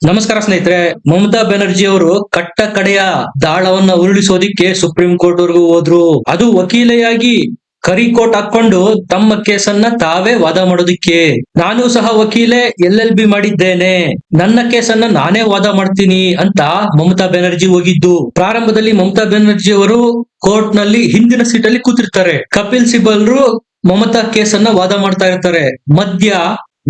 ನಮಸ್ಕಾರ ಸ್ನೇಹಿತರೆ. ಮಮತಾ ಬ್ಯಾನರ್ಜಿ ಅವರು ಕಟ್ಟ ಕಡೆಯ ದಾಳವನ್ನ ಉರುಳಿಸೋದಿಕ್ಕೆ ಸುಪ್ರೀಂ ಕೋರ್ಟ್ ವರೆಗೂ ಹೋದ್ರು. ಅದು ವಕೀಲೆಯಾಗಿ ಕರಿ ಕೋಟ್ ಹಾಕೊಂಡು ತಮ್ಮ ಕೇಸನ್ನ ತಾವೇ ವಾದ ಮಾಡೋದಿಕ್ಕೆ. ನಾನು ಸಹ ವಕೀಲೆ, LLB ಮಾಡಿದ್ದೇನೆ, ನನ್ನ ಕೇಸನ್ನ ನಾನೇ ವಾದ ಮಾಡ್ತೀನಿ ಅಂತ ಮಮತಾ ಬ್ಯಾನರ್ಜಿ ಹೋಗಿದ್ದು. ಪ್ರಾರಂಭದಲ್ಲಿ ಮಮತಾ ಬ್ಯಾನರ್ಜಿ ಅವರು ಕೋರ್ಟ್ ನಲ್ಲಿ ಹಿಂದಿನ ಸೀಟಲ್ಲಿ ಕೂತಿರ್ತಾರೆ. ಕಪಿಲ್ ಸಿಬಲ್ರು ಮಮತಾ ಕೇಸನ್ನ ವಾದ ಮಾಡ್ತಾ ಇರ್ತಾರೆ. ಮಧ್ಯ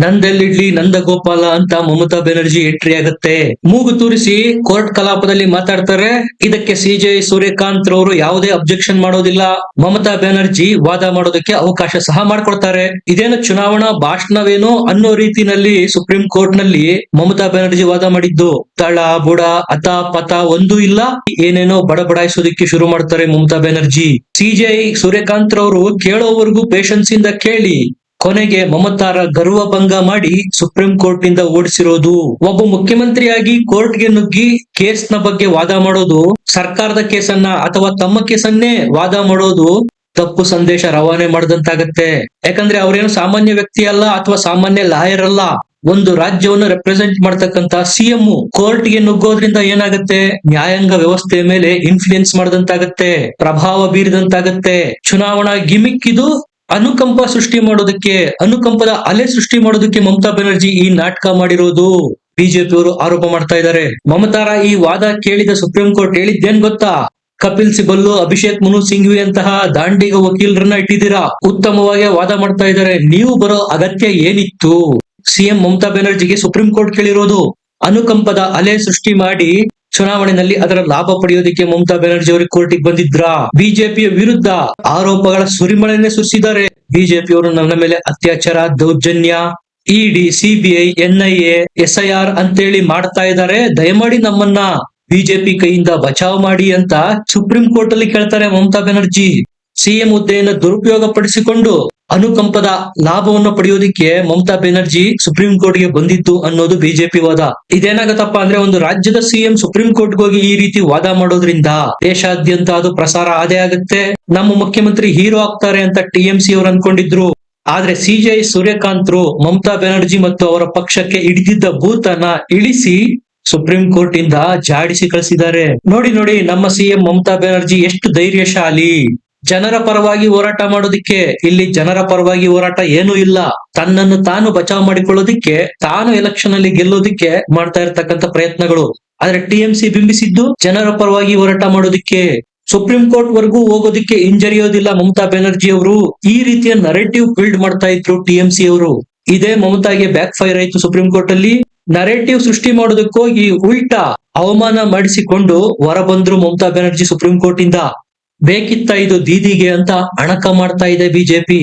ನಂದೆಲ್ಲಿಡ್ಲಿ ನಂದ ಗೋಪಾಲ ಅಂತ ಮಮತಾ ಬ್ಯಾನರ್ಜಿ ಎಂಟ್ರಿ ಆಗುತ್ತೆ. ಮೂಗು ತೂರಿಸಿ ಕೋರ್ಟ್ ಕಲಾಪದಲ್ಲಿ ಮಾತಾಡ್ತಾರೆ. ಇದಕ್ಕೆ CJI ಸೂರ್ಯಕಾಂತ್ ರವರು ಯಾವುದೇ ಅಬ್ಜೆಕ್ಷನ್ ಮಾಡೋದಿಲ್ಲ. ಮಮತಾ ಬ್ಯಾನರ್ಜಿ ವಾದ ಮಾಡೋದಕ್ಕೆ ಅವಕಾಶ ಸಹ ಮಾಡ್ಕೊಡ್ತಾರೆ. ಇದೇನು ಚುನಾವಣಾ ಭಾಷಣವೇನೋ ಅನ್ನೋ ರೀತಿನಲ್ಲಿ ಸುಪ್ರೀಂ ಕೋರ್ಟ್ ನಲ್ಲಿ ಮಮತಾ ಬ್ಯಾನರ್ಜಿ ವಾದ ಮಾಡಿದ್ದು. ತಳ ಬುಡ ಅತ ಪತ ಒಂದೂ ಇಲ್ಲ, ಏನೇನೋ ಬಡಬಡಾಯಿಸೋದಕ್ಕೆ ಶುರು ಮಾಡ್ತಾರೆ ಮಮತಾ ಬ್ಯಾನರ್ಜಿ. CJI ಸೂರ್ಯಕಾಂತ್ ರವರು ಕೇಳೋವರೆಗೂ ಪೇಷನ್ಸ್ ಇಂದ ಕೇಳಿ ಕೊನೆಗೆ ಮಮತಾರ ಗರ್ವ ಭಂಗ ಮಾಡಿ ಸುಪ್ರೀಂ ಕೋರ್ಟ್ ನಿಂದ ಓಡಿಸಿರೋದು. ಒಬ್ಬ ಮುಖ್ಯಮಂತ್ರಿಯಾಗಿ ಕೋರ್ಟ್ಗೆ ನುಗ್ಗಿ ಕೇಸ್ನ ಬಗ್ಗೆ ವಾದ ಮಾಡೋದು, ಸರ್ಕಾರದ ಕೇಸನ್ನ ಅಥವಾ ತಮ್ಮ ಕೇಸನ್ನೇ ವಾದ ಮಾಡೋದು ತಪ್ಪು ಸಂದೇಶ ರವಾನೆ ಮಾಡಿದಂತಾಗತ್ತೆ. ಯಾಕಂದ್ರೆ ಅವ್ರೇನು ಸಾಮಾನ್ಯ ವ್ಯಕ್ತಿ ಅಲ್ಲ ಅಥವಾ ಸಾಮಾನ್ಯ ಲಾಯರ್ ಅಲ್ಲ. ಒಂದು ರಾಜ್ಯವನ್ನು ರೆಪ್ರೆಸೆಂಟ್ ಮಾಡ್ತಕ್ಕಂತ CM ಕೋರ್ಟ್ಗೆ ನುಗ್ಗೋದ್ರಿಂದ ಏನಾಗುತ್ತೆ? ನ್ಯಾಯಾಂಗ ವ್ಯವಸ್ಥೆಯ ಮೇಲೆ ಇನ್ಫ್ಲೂಯೆನ್ಸ್ ಮಾಡಿದಂತಾಗತ್ತೆ, ಪ್ರಭಾವ ಬೀರಿದಂತಾಗತ್ತೆ. ಚುನಾವಣಾ ಗಿಮಿಕ್ ಇದು. ಅನುಕಂಪ ಸೃಷ್ಟಿ ಮಾಡೋದಕ್ಕೆ, ಅನುಕಂಪದ ಅಲೆ ಸೃಷ್ಟಿ ಮಾಡೋದಕ್ಕೆ ಮಮತಾ ಬ್ಯಾನರ್ಜಿ ಈ ನಾಟಕ ಮಾಡಿರೋದು ಬಿಜೆಪಿ ಅವರು ಆರೋಪ ಮಾಡ್ತಾ ಇದ್ದಾರೆ. ಮಮತಾರ ಈ ವಾದ ಕೇಳಿದ ಸುಪ್ರೀಂ ಕೋರ್ಟ್ ಹೇಳಿದ್ದೇನ್ ಗೊತ್ತಾ? ಕಪಿಲ್ ಸಿಬಲ್ಲು, ಅಭಿಷೇಕ್ ಮನು ಸಿಂಘ್ವಿ ಅಂತಹ ದಾಂಡಿಗ ವಕೀಲರನ್ನ ಇಟ್ಟಿದ್ದೀರಾ, ಉತ್ತಮವಾಗಿ ವಾದ ಮಾಡ್ತಾ ಇದ್ದಾರೆ, ನೀವು ಬರೋ ಅಗತ್ಯ ಏನಿತ್ತು? CM ಮಮತಾ ಬ್ಯಾನರ್ಜಿಗೆ ಸುಪ್ರೀಂ ಕೋರ್ಟ್ ಕೇಳಿರೋದು. ಅನುಕಂಪದ ಅಲೆ ಸೃಷ್ಟಿ ಮಾಡಿ ಚುನಾವಣೆಯಲ್ಲಿ ಅದರ ಲಾಭ ಪಡೆಯೋದಕ್ಕೆ ಮಮತಾ ಬ್ಯಾನರ್ಜಿ ಅವರಿಗೆ ಕೋರ್ಟಿಗೆ ಬಂದಿದ್ರ? ಬಿಜೆಪಿಯ ವಿರುದ್ಧ ಆರೋಪಗಳ ಸುರಿಮಳೆನೆ ಸುರಿಸಿದ್ದಾರೆ. ಬಿಜೆಪಿಯವರು ನನ್ನ ಮೇಲೆ ಅತ್ಯಾಚಾರ, ದೌರ್ಜನ್ಯ, ED, CBI, NIA, SIR ಅಂತೇಳಿ ಮಾಡ್ತಾ ಇದ್ದಾರೆ, ದಯಮಾಡಿ ನಮ್ಮನ್ನ ಬಿಜೆಪಿ ಕೈಯಿಂದ ಬಚಾವ್ ಮಾಡಿ ಅಂತ ಸುಪ್ರೀಂ ಕೋರ್ಟ್ ಅಲ್ಲಿ ಕೇಳ್ತಾರೆ ಮಮತಾ ಬ್ಯಾನರ್ಜಿ. CM ಹುದ್ದೆಯನ್ನು ದುರುಪಯೋಗ ಪಡಿಸಿಕೊಂಡು ಅನುಕಂಪದ ಲಾಭವನ್ನು ಪಡೆಯೋದಿಕ್ಕೆ ಮಮತಾ ಬ್ಯಾನರ್ಜಿ ಸುಪ್ರೀಂ ಕೋರ್ಟ್ ಗೆ ಬಂದಿತ್ತು ಅನ್ನೋದು ಬಿಜೆಪಿ ವಾದ. ಇದೇನಾಗತ್ತಪ್ಪ ಅಂದ್ರೆ, ಒಂದು ರಾಜ್ಯದ CM ಸುಪ್ರೀಂ ಕೋರ್ಟ್ ಹೋಗಿ ಈ ರೀತಿ ವಾದ ಮಾಡೋದ್ರಿಂದ ದೇಶಾದ್ಯಂತ ಅದು ಪ್ರಸಾರ ಆದೇ ಆಗುತ್ತೆ. ನಮ್ಮ ಮುಖ್ಯಮಂತ್ರಿ ಹೀರೋ ಆಗ್ತಾರೆ ಅಂತ TMC ಅವರು ಅನ್ಕೊಂಡಿದ್ರು. ಆದ್ರೆ CJI ಸೂರ್ಯಕಾಂತ್ರು ಮಮತಾ ಬ್ಯಾನರ್ಜಿ ಮತ್ತು ಅವರ ಪಕ್ಷಕ್ಕೆ ಹಿಡಿದಿದ್ದ ಭೂತನ ಇಳಿಸಿ ಸುಪ್ರೀಂ ಕೋರ್ಟ್ ಇಂದ ಜಾಡಿಸಿ ಕಳಿಸಿದ್ದಾರೆ. ನೋಡಿ ನಮ್ಮ CM ಮಮತಾ ಬ್ಯಾನರ್ಜಿ ಎಷ್ಟು ಧೈರ್ಯಶಾಲಿ. ಜನರ ಪರವಾಗಿ ಹೋರಾಟ ಮಾಡೋದಿಕ್ಕೆ ಇಲ್ಲಿ ಜನರ ಪರವಾಗಿ ಹೋರಾಟ ಏನೂ ಇಲ್ಲ. ತನ್ನನ್ನು ತಾನು ಬಚಾವ್ ಮಾಡಿಕೊಳ್ಳೋದಿಕ್ಕೆ, ತಾನು ಎಲೆಕ್ಷನ್ ಅಲ್ಲಿ ಗೆಲ್ಲೋದಿಕ್ಕೆ ಮಾಡ್ತಾ ಇರ್ತಕ್ಕಂಥ ಪ್ರಯತ್ನಗಳು. ಆದ್ರೆ TMC ಬಿಂಬಿಸಿದ್ದು ಜನರ ಪರವಾಗಿ ಹೋರಾಟ ಮಾಡೋದಿಕ್ಕೆ. ಸುಪ್ರೀಂ ಕೋರ್ಟ್ ವರೆಗೂ ಹೋಗೋದಿಕ್ಕೆ ಹಿಂಜರಿಯೋದಿಲ್ಲ ಮಮತಾ ಬ್ಯಾನರ್ಜಿ ಅವರು. ಈ ರೀತಿಯ ನರೇಟಿವ್ ಬಿಲ್ಡ್ ಮಾಡ್ತಾ ಇದ್ರು TMC ಅವರು. ಇದೇ ಮಮತಾಗೆ ಬ್ಯಾಕ್ ಫೈರ್ ಆಯ್ತು ಸುಪ್ರೀಂ ಕೋರ್ಟ್ ಅಲ್ಲಿ. ನರೇಟಿವ್ ಸೃಷ್ಟಿ ಮಾಡೋದಕ್ಕೋಗಿ ಉಲ್ಟಾ ಅವಮಾನ ಮಾಡಿಸಿಕೊಂಡು ಹೊರ ಬಂದ್ರು ಮಮತಾ ಬ್ಯಾನರ್ಜಿ ಸುಪ್ರೀಂ ಕೋರ್ಟ್ ಇಂದ. ಬೇಕಿತ್ತ ಇದು ದೀದಿಗೆ ಅಂತ ಅಣಕ ಮಾಡ್ತಾ ಇದೆ ಬಿಜೆಪಿ.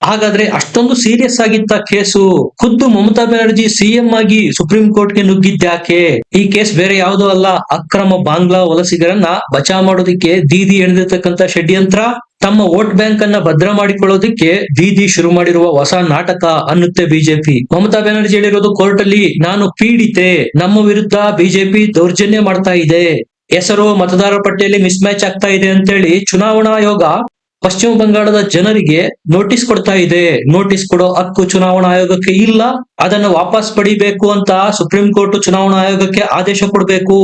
ಹಾಗಾದ್ರೆ ಅಷ್ಟೊಂದು ಸೀರಿಯಸ್ ಆಗಿತ್ತ ಕೇಸು? ಖುದ್ದು ಮಮತಾ ಬ್ಯಾನರ್ಜಿ CM ಆಗಿ ಸುಪ್ರೀಂ ಕೋರ್ಟ್ ಗೆ ನುಗ್ಗಿದ್ಯಾಕೆ? ಈ ಕೇಸ್ ಬೇರೆ ಯಾವುದೋ ಅಲ್ಲ, ಅಕ್ರಮ ಬಾಂಗ್ಲಾ ವಲಸಿಗರನ್ನ ಬಚಾವ್ ಮಾಡೋದಿಕ್ಕೆ ದೀದಿ ಎಳೆದಿರ್ತಕ್ಕಂಥ ಷಡ್ಯಂತ್ರ, ತಮ್ಮ ವೋಟ್ ಬ್ಯಾಂಕ್ ಅನ್ನ ಭದ್ರ ಮಾಡಿಕೊಳ್ಳೋದಿಕ್ಕೆ ದೀದಿ ಶುರು ಮಾಡಿರುವ ಹೊಸ ನಾಟಕ ಅನ್ನುತ್ತೆ ಬಿಜೆಪಿ. ಮಮತಾ ಬ್ಯಾನರ್ಜಿ ಹೇಳಿರೋದು ಕೋರ್ಟ್ ಅಲ್ಲಿ, ನಾನು ಪೀಡಿತೆ, ನಮ್ಮ ವಿರುದ್ಧ ಬಿಜೆಪಿ ದೌರ್ಜನ್ಯ ಮಾಡ್ತಾ ಇದೆ, ಹೆಸರು ಮತದಾರರ ಪಟ್ಟಿಯಲ್ಲಿ ಮಿಸ್ ಮ್ಯಾಚ್ ಆಗ್ತಾ ಇದೆ ಅಂತೇಳಿ ಚುನಾವಣಾ ಆಯೋಗ ಪಶ್ಚಿಮ ಬಂಗಾಳದ ಜನರಿಗೆ ನೋಟಿಸ್ ಕೊಡ್ತಾ ಇದೆ. ನೋಟಿಸ್ ಕೊಡೋ ಹಕ್ಕು ಚುನಾವಣಾ ಆಯೋಗಕ್ಕೆ ಇಲ್ಲ, ಅದನ್ನು ವಾಪಸ್ ಪಡಿಬೇಕು ಅಂತ ಸುಪ್ರೀಂ ಕೋರ್ಟ್ ಚುನಾವಣಾ ಆಯೋಗಕ್ಕೆ ಆದೇಶ ಕೊಡಬೇಕು.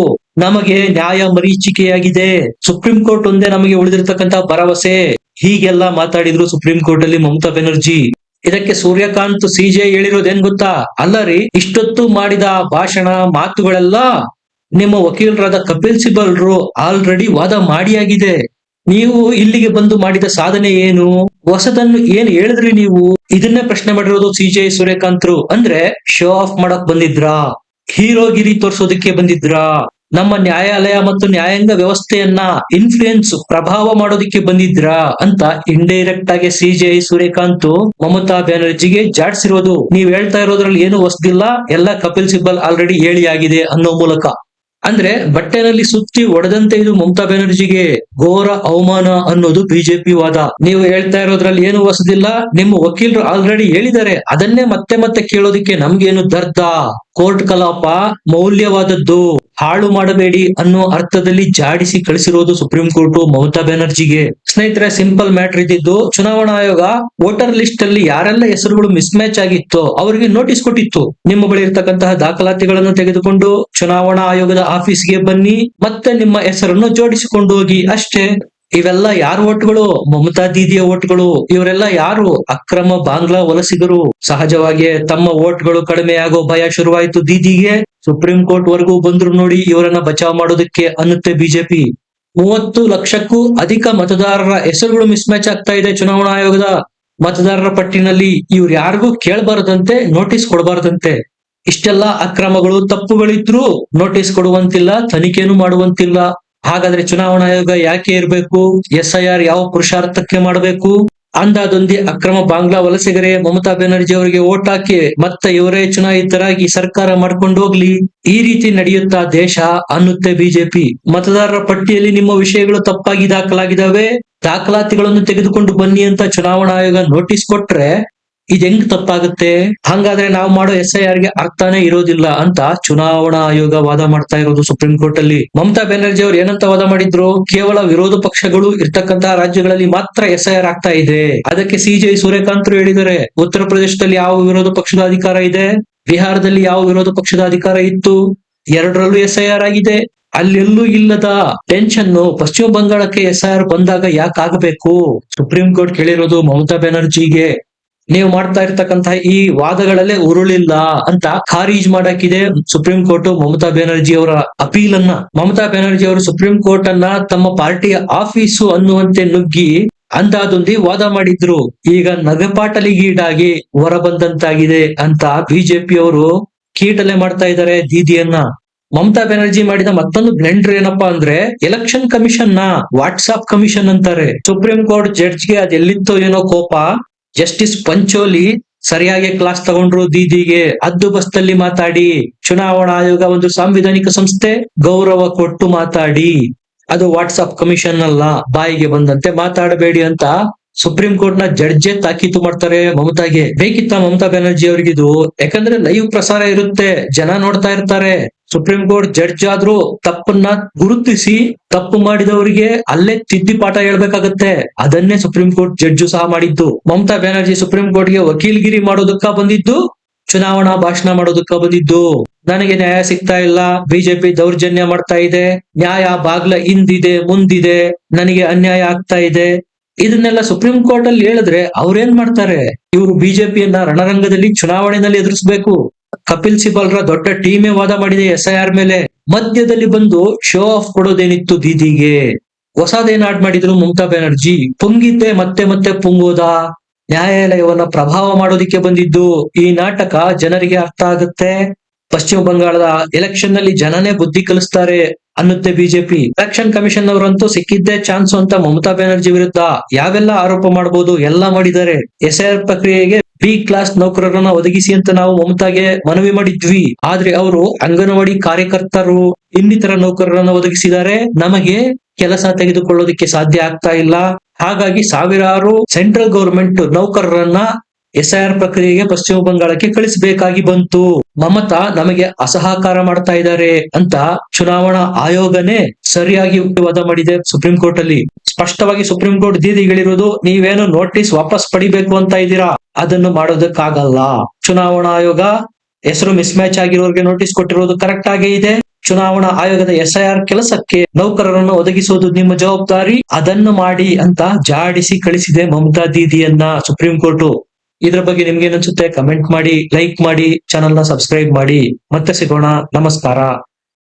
ನಮಗೆ ನ್ಯಾಯ ಮರೀಚಿಕೆಯಾಗಿದೆ, ಸುಪ್ರೀಂ ಕೋರ್ಟ್ ಒಂದೇ ನಮಗೆ ಉಳಿದಿರ್ತಕ್ಕಂಥ ಭರವಸೆ. ಹೀಗೆಲ್ಲ ಮಾತಾಡಿದ್ರು ಸುಪ್ರೀಂ ಕೋರ್ಟ್ ಅಲ್ಲಿ ಮಮತಾ ಬ್ಯಾನರ್ಜಿ. ಇದಕ್ಕೆ ಸೂರ್ಯಕಾಂತ್ CJI ಹೇಳಿರೋದೇನ್ ಗೊತ್ತಾ? ಅಲ್ಲರಿ, ಇಷ್ಟೊತ್ತು ಮಾಡಿದ ಭಾಷಣ ಮಾತುಗಳೆಲ್ಲ ನಿಮ್ಮ ವಕೀಲರಾದ ಕಪಿಲ್ ಸಿಬಲ್ರು ಆಲ್ರೆಡಿ ವಾದ ಮಾಡಿಯಾಗಿದೆ. ನೀವು ಇಲ್ಲಿಗೆ ಬಂದು ಮಾಡಿದ ಸಾಧನೆ ಏನು? ಹೊಸದನ್ನು ಏನ್ ಹೇಳಿದ್ರಿ ನೀವು? ಇದನ್ನೇ ಪ್ರಶ್ನೆ ಮಾಡಿರೋದು CJI ಸೂರ್ಯಕಾಂತ್ರು. ಅಂದ್ರೆ ಶೋ ಆಫ್ ಮಾಡಕ್ ಬಂದಿದ್ರಾ? ಹೀರೋಗಿರಿ ತೋರ್ಸೋದಕ್ಕೆ ಬಂದಿದ್ರಾ? ನಮ್ಮ ನ್ಯಾಯಾಲಯ ಮತ್ತು ನ್ಯಾಯಾಂಗ ವ್ಯವಸ್ಥೆಯನ್ನ ಇನ್ಫ್ಲೂಯೆನ್ಸ್, ಪ್ರಭಾವ ಮಾಡೋದಿಕ್ಕೆ ಬಂದಿದ್ರಾ ಅಂತ ಇಂಡೈರೆಕ್ಟ್ ಆಗಿ CJI ಸೂರ್ಯಕಾಂತ್ ಮಮತಾ ಬ್ಯಾನರ್ಜಿಗೆ ಜಾಡ್ಸಿರೋದು. ನೀವ್ ಹೇಳ್ತಾ ಇರೋದ್ರಲ್ಲಿ ಏನು ಹೊಸದಿಲ್ಲ, ಎಲ್ಲ ಕಪಿಲ್ ಸಿಬಲ್ ಆಲ್ರೆಡಿ ಹೇಳಿ ಆಗಿದೆ ಅನ್ನೋ ಮೂಲಕ. ಅಂದ್ರೆ ಬಟ್ಟೆನಲ್ಲಿ ಸುತ್ತಿ ಒಡೆದಂತೆ ಇದು ಮಮತಾ ಬ್ಯಾನರ್ಜಿಗೆ ಘೋರ ಅವಮಾನ ಅನ್ನೋದು ಬಿಜೆಪಿ ವಾದ. ನೀವು ಹೇಳ್ತಾ ಇರೋದ್ರಲ್ಲಿ ಏನು ಹೊಸದಿಲ್ಲ, ನಿಮ್ಮ ವಕೀಲರು ಆಲ್ರೆಡಿ ಹೇಳಿದ್ದಾರೆ, ಅದನ್ನೇ ಮತ್ತೆ ಮತ್ತೆ ಕೇಳೋದಿಕ್ಕೆ ನಮ್ಗೇನು ದರ್ದ? ಕೋರ್ಟ್ ಕಲಾಪ ಮೌಲ್ಯವಾದದ್ದು, ಹಾಳು ಮಾಡಬೇಡಿ ಅನ್ನೋ ಅರ್ಥದಲ್ಲಿ ಜಾಡಿಸಿ ಕಳಿಸಿರೋದು ಸುಪ್ರೀಂ ಕೋರ್ಟ್ ಮಮತಾ ಬ್ಯಾನರ್ಜಿಗೆ. ಸ್ನೇಹಿತರೆ, ಸಿಂಪಲ್ ಮ್ಯಾಟರ್ ಇದ್ದಿದ್ದು, ಚುನಾವಣಾ ಆಯೋಗ ವೋಟರ್ ಲಿಸ್ಟ್ ಅಲ್ಲಿ ಯಾರೆಲ್ಲ ಹೆಸರುಗಳು ಮಿಸ್ ಮ್ಯಾಚ್ ಆಗಿತ್ತೋ ಅವರಿಗೆ ನೋಟಿಸ್ ಕೊಟ್ಟಿತ್ತು. ನಿಮ್ಮ ಬಳಿ ಇರ್ತಕ್ಕಂತಹ ದಾಖಲಾತಿಗಳನ್ನು ತೆಗೆದುಕೊಂಡು ಚುನಾವಣಾ ಆಯೋಗದ ಆಫೀಸ್ಗೆ ಬನ್ನಿ, ಮತ್ತೆ ನಿಮ್ಮ ಹೆಸರನ್ನು ಜೋಡಿಸಿಕೊಂಡು ಹೋಗಿ, ಅಷ್ಟೇ. ಇವೆಲ್ಲ ಯಾರ ಓಟ್ಗಳು? ಮಮತಾ ದೀದಿಯ ಓಟ್ಗಳು. ಇವರೆಲ್ಲ ಯಾರು? ಅಕ್ರಮ ಬಾಂಗ್ಲಾ ವಲಸಿಗರು. ಸಹಜವಾಗಿ ತಮ್ಮ ಓಟ್ಗಳು ಕಡಿಮೆ ಆಗೋ ಭಯ ಶುರುವಾಯಿತು ದೀದಿಗೆ. ಸುಪ್ರೀಂ ಕೋರ್ಟ್ ವರೆಗೂ ಬಂದ್ರು ನೋಡಿ ಇವರನ್ನ ಬಚಾವ್ ಮಾಡೋದಕ್ಕೆ ಅನ್ನುತ್ತೆ ಬಿಜೆಪಿ. 30 ಲಕ್ಷಕ್ಕೂ ಅಧಿಕ ಮತದಾರರ ಹೆಸರುಗಳು ಮಿಸ್ ಮ್ಯಾಚ್ ಆಗ್ತಾ ಇದೆ ಚುನಾವಣಾ ಆಯೋಗದ ಮತದಾರರ ಪಟ್ಟಿನಲ್ಲಿ. ಇವ್ರು ಯಾರಿಗೂ ಕೇಳಬಾರದಂತೆ, ನೋಟಿಸ್ ಕೊಡಬಾರದಂತೆ. ಇಷ್ಟೆಲ್ಲಾ ಅಕ್ರಮಗಳು, ತಪ್ಪುಗಳಿದ್ರು ನೋಟಿಸ್ ಕೊಡುವಂತಿಲ್ಲ, ತನಿಖೆನೂ ಮಾಡುವಂತಿಲ್ಲ. ಹಾಗಾದ್ರೆ ಚುನಾವಣಾ ಆಯೋಗ ಯಾಕೆ ಇರಬೇಕು? SIR ಯಾವ ಪುರುಷಾರ್ಥಕ್ಕೆ ಮಾಡಬೇಕು? ಅಂದಾದೊಂದಿ ಅಕ್ರಮ ಬಾಂಗ್ಲಾ ವಲಸಿಗರೇ ಮಮತಾ ಬ್ಯಾನರ್ಜಿ ಅವರಿಗೆ ಓಟ್ ಹಾಕಿ ಮತ್ತೆ ಇವರೇ ಚುನಾಯಿತರಾಗಿ ಸರ್ಕಾರ ಮಾಡ್ಕೊಂಡು ಹೋಗ್ಲಿ. ಈ ರೀತಿ ನಡೆಯುತ್ತಾ ದೇಶ ಅನ್ನುತ್ತೆ ಬಿಜೆಪಿ. ಮತದಾರರ ಪಟ್ಟಿಯಲ್ಲಿ ನಿಮ್ಮ ವಿಷಯಗಳು ತಪ್ಪಾಗಿ ದಾಖಲಾಗಿದ್ದಾವೆ, ದಾಖಲಾತಿಗಳನ್ನು ತೆಗೆದುಕೊಂಡು ಬನ್ನಿ ಅಂತ ಚುನಾವಣಾ ಆಯೋಗ ನೋಟಿಸ್ ಕೊಟ್ರೆ ಇದ್ ಹೆಂಗ್ ತಪ್ಪಾಗುತ್ತೆ? ಹಂಗಾದ್ರೆ ನಾವು ಮಾಡೋ SIR ಗೆ ಅರ್ಥನೇ ಇರೋದಿಲ್ಲ ಅಂತ ಚುನಾವಣಾ ಆಯೋಗ ವಾದ ಮಾಡ್ತಾ ಇರೋದು ಸುಪ್ರೀಂ ಕೋರ್ಟ್ ಅಲ್ಲಿ. ಮಮತಾ ಬ್ಯಾನರ್ಜಿ ಅವರು ಏನಂತ ವಾದ ಮಾಡಿದ್ರು? ಕೇವಲ ವಿರೋಧ ಪಕ್ಷಗಳು ಇರ್ತಕ್ಕಂತಹ ರಾಜ್ಯಗಳಲ್ಲಿ ಮಾತ್ರ SIR ಆಗ್ತಾ ಇದೆ. ಅದಕ್ಕೆ CJ ಸೂರ್ಯಕಾಂತ್ ಹೇಳಿದ್ದಾರೆ, ಉತ್ತರ ಪ್ರದೇಶದಲ್ಲಿ ಯಾವ ವಿರೋಧ ಪಕ್ಷದ ಅಧಿಕಾರ ಇದೆ? ಬಿಹಾರದಲ್ಲಿ ಯಾವ ವಿರೋಧ ಪಕ್ಷದ ಅಧಿಕಾರ ಇತ್ತು? ಎರಡರಲ್ಲೂ SIR ಆಗಿದೆ. ಅಲ್ಲೆಲ್ಲೂ ಇಲ್ಲದ ಟೆನ್ಷನ್ ಪಶ್ಚಿಮ ಬಂಗಾಳಕ್ಕೆ SIR ಬಂದಾಗ ಯಾಕೆ ಆಗಬೇಕು? ಸುಪ್ರೀಂ ಕೋರ್ಟ್ ಕೇಳಿರೋದು ಮಮತಾ ಬ್ಯಾನರ್ಜಿಗೆ, ನೀವು ಮಾಡ್ತಾ ಇರ್ತಕ್ಕಂತಹ ಈ ವಾದಗಳಲ್ಲೇ ಉರುಳಿಲ್ಲ ಅಂತ ಖಾರೀಜ್ ಮಾಡಾಕಿದೆ ಸುಪ್ರೀಂ ಕೋರ್ಟ್ ಮಮತಾ ಬ್ಯಾನರ್ಜಿ ಅವರ ಅಪೀಲನ್ನ. ಮಮತಾ ಬ್ಯಾನರ್ಜಿ ಅವರು ಸುಪ್ರೀಂ ಕೋರ್ಟ್ ಅನ್ನ ತಮ್ಮ ಪಾರ್ಟಿಯ ಆಫೀಸು ಅನ್ನುವಂತೆ ನುಗ್ಗಿ ಅಂದಾದೊಂದಿ ವಾದ ಮಾಡಿದ್ರು. ಈಗ ನಗೆಪಾಟಲಿಗೀಡಾಗಿ ಹೊರ ಬಂದಂತಾಗಿದೆ ಅಂತ ಬಿಜೆಪಿ ಅವರು ಕೀಟಲೆ ಮಾಡ್ತಾ ಇದ್ದಾರೆ ದೀದಿಯನ್ನ. ಮಮತಾ ಬ್ಯಾನರ್ಜಿ ಮಾಡಿದ ಮತ್ತೊಂದು ಬ್ಲೆಂಡರ್ ಏನಪ್ಪಾ ಅಂದ್ರೆ, ಎಲೆಕ್ಷನ್ ಕಮಿಷನ್ ನ ವಾಟ್ಸ್ಆಪ್ ಕಮಿಷನ್ ಅಂತಾರೆ. ಸುಪ್ರೀಂ ಕೋರ್ಟ್ ಜಡ್ಜ್ಗೆ ಅದೆಲ್ಲಿತ್ತೋ ಏನೋ ಕೋಪ. ಜಸ್ಟಿಸ್ ಪಂಚೋಲಿ ಸರಿಯಾಗಿ ಕ್ಲಾಸ್ ತಗೊಂಡ್ರು ದೀದಿಗೆ. ಹದ್ದು ಬಸ್ತಲ್ಲಿ ಮಾತಾಡಿ, ಚುನಾವಣಾ ಆಯೋಗ ಒಂದು ಸಾಂವಿಧಾನಿಕ ಸಂಸ್ಥೆ, ಗೌರವ ಕೊಟ್ಟು ಮಾತಾಡಿ, ಅದು ವಾಟ್ಸ್ಆಪ್ ಕಮಿಷನ್ ಅಲ್ಲ, ಬಾಯಿಗೆ ಬಂದಂತೆ ಮಾತಾಡಬೇಡಿ ಅಂತ ಸುಪ್ರೀಂ ಕೋರ್ಟ್ ನ ಜಡ್ಜೆ ತಾಕೀತು ಮಾಡ್ತಾರೆ ಮಮತಾಗೆ. ಬೇಕಿತ್ತ ಮಮತಾ ಬ್ಯಾನರ್ಜಿ ಅವ್ರಿಗಿದು? ಯಾಕಂದ್ರೆ ಲೈವ್ ಪ್ರಸಾರ ಇರುತ್ತೆ, ಜನ ನೋಡ್ತಾ ಇರ್ತಾರೆ. ಸುಪ್ರೀಂ ಕೋರ್ಟ್ ಜಡ್ಜ್ ಆದ್ರೂ ತಪ್ಪನ್ನ ಗುರುತಿಸಿ ತಪ್ಪು ಮಾಡಿದವರಿಗೆ ಅಲ್ಲೇ ತಿದ್ದಿ ಪಾಠ ಹೇಳ್ಬೇಕಾಗತ್ತೆ. ಅದನ್ನೇ ಸುಪ್ರೀಂ ಕೋರ್ಟ್ ಜಡ್ಜು ಸಹ ಮಾಡಿದ್ದು. ಮಮತಾ ಬ್ಯಾನರ್ಜಿ ಸುಪ್ರೀಂ ಕೋರ್ಟ್ಗೆ ವಕೀಲ್ಗಿರಿ ಮಾಡೋದಕ್ಕ ಬಂದಿದ್ದು, ಚುನಾವಣಾ ಭಾಷಣ ಮಾಡೋದಕ್ಕ ಬಂದಿದ್ದು. ನನಗೆ ನ್ಯಾಯ ಸಿಗ್ತಾ ಇಲ್ಲ, ಬಿಜೆಪಿ ದೌರ್ಜನ್ಯ ಮಾಡ್ತಾ ಇದೆ, ನ್ಯಾಯ ಬಾಗ್ಲ ಹಿಂದಿದೆ ಮುಂದಿದೆ, ನನಗೆ ಅನ್ಯಾಯ ಆಗ್ತಾ ಇದೆ, ಇದನ್ನೆಲ್ಲ ಸುಪ್ರೀಂ ಕೋರ್ಟ್ ಅಲ್ಲಿ ಹೇಳಿದ್ರೆ ಅವ್ರೇನ್ ಮಾಡ್ತಾರೆ? ಇವರು ಬಿಜೆಪಿಯನ್ನ ರಣರಂಗದಲ್ಲಿ ಚುನಾವಣೆಯಲ್ಲಿ ಎದುರಿಸಬೇಕು. ಕಪಿಲ್ ಸಿಬಲ್ರ ದೊಡ್ಡ ಟೀಮೇ ವಾದ ಮಾಡಿದೆ SIR ಮೇಲೆ. ಮಧ್ಯದಲ್ಲಿ ಬಂದು ಶೋ ಆಫ್ ಕೊಡೋದೇನಿತ್ತು ದೀದಿಗೆ? ಹೊಸದೇನ್ ಆಡ್ ಮಾಡಿದ್ರು ಮಮತಾ ಬ್ಯಾನರ್ಜಿ? ಪುಂಗಿದ್ದೆ ಮತ್ತೆ ಮತ್ತೆ ಪುಂಗೋದಾ? ನ್ಯಾಯಾಲಯವನ್ನ ಪ್ರಭಾವ ಮಾಡೋದಿಕ್ಕೆ ಬಂದಿದ್ದು. ಈ ನಾಟಕ ಜನರಿಗೆ ಅರ್ಥ ಆಗುತ್ತೆ. ಪಶ್ಚಿಮ ಬಂಗಾಳದ ಎಲೆಕ್ಷನ್ ನಲ್ಲಿ ಜನನೇ ಬುದ್ಧಿ ಕಲಿಸ್ತಾರೆ ಅನ್ನುತ್ತೆ ಬಿಜೆಪಿ. ಎಲೆಕ್ಷನ್ ಕಮಿಷನ್ ಅವರಂತೂ ಸಿಕ್ಕಿದ್ದೇ ಚಾನ್ಸ್ ಅಂತ ಮಮತಾ ಬ್ಯಾನರ್ಜಿ ವಿರುದ್ಧ ಯಾವೆಲ್ಲ ಆರೋಪ ಮಾಡಬಹುದು ಎಲ್ಲ ಮಾಡಿದ್ದಾರೆ. SIR ಪ್ರಕ್ರಿಯೆಗೆ B ಕ್ಲಾಸ್ ನೌಕರರನ್ನ ಒದಗಿಸಿ ಅಂತ ನಾವು ಮಮತಾಗೆ ಮನವಿ ಮಾಡಿದ್ವಿ. ಆದ್ರೆ ಅವರು ಅಂಗನವಾಡಿ ಕಾರ್ಯಕರ್ತರು, ಇನ್ನಿತರ ನೌಕರರನ್ನ ಒದಗಿಸಿದ್ದಾರೆ. ನಮಗೆ ಕೆಲಸ ತೆಗೆದುಕೊಳ್ಳೋದಕ್ಕೆ ಸಾಧ್ಯ ಆಗ್ತಾ ಇಲ್ಲ. ಹಾಗಾಗಿ ಸಾವಿರಾರು ಸೆಂಟ್ರಲ್ ಗವರ್ಮೆಂಟ್ ನೌಕರರನ್ನ SIR ಪ್ರಕ್ರಿಯೆಗೆ ಪಶ್ಚಿಮ ಬಂಗಾಳಕ್ಕೆ ಕಳಿಸಬೇಕಾಗಿ ಬಂತು. ಮಮತಾ ನಮಗೆ ಅಸಹಕಾರ ಮಾಡ್ತಾ ಇದ್ದಾರೆ ಅಂತ ಚುನಾವಣಾ ಆಯೋಗನೇ ಸರಿಯಾಗಿ ವಾದ ಮಾಡಿದೆ ಸುಪ್ರೀಂ ಕೋರ್ಟ್ ಅಲ್ಲಿ. ಸ್ಪಷ್ಟವಾಗಿ ಸುಪ್ರೀಂ ಕೋರ್ಟ್ ದೀದಿಗಳಿರೋದು, ನೀವೇನು ನೋಟಿಸ್ ವಾಪಸ್ ಪಡಿಬೇಕು ಅಂತ ಇದ್ದೀರಾ, ಅದನ್ನು ಮಾಡೋದಕ್ಕಾಗಲ್ಲ. ಚುನಾವಣಾ ಆಯೋಗ ಹೆಸರು ಮಿಸ್ ಮ್ಯಾಚ್ ಆಗಿರೋರಿಗೆ ನೋಟಿಸ್ ಕೊಟ್ಟಿರೋದು ಕರೆಕ್ಟ್ ಆಗೇ ಇದೆ. ಚುನಾವಣಾ ಆಯೋಗದ SIR ಕೆಲಸಕ್ಕೆ ನೌಕರರನ್ನು ಒದಗಿಸುವುದು ನಿಮ್ಮ ಜವಾಬ್ದಾರಿ, ಅದನ್ನು ಮಾಡಿ ಅಂತ ಜಾಡಿಸಿ ಕಳಿಸಿದೆ ಮಮತಾ ದೀದಿಯನ್ನ ಸುಪ್ರೀಂ ಕೋರ್ಟ್. ಇದ್ರ ಬಗ್ಗೆ ನಿಮ್ಗೆ ಏನ್ ಅನ್ಸುತ್ತೆ? ಕಮೆಂಟ್ ಮಾಡಿ, ಲೈಕ್ ಮಾಡಿ, ಚಾನೆಲ್ ನ ಸಬ್ಸ್ಕ್ರೈಬ್ ಮಾಡಿ. ಮತ್ತೆ ಸಿಗೋಣ. ನಮಸ್ಕಾರ.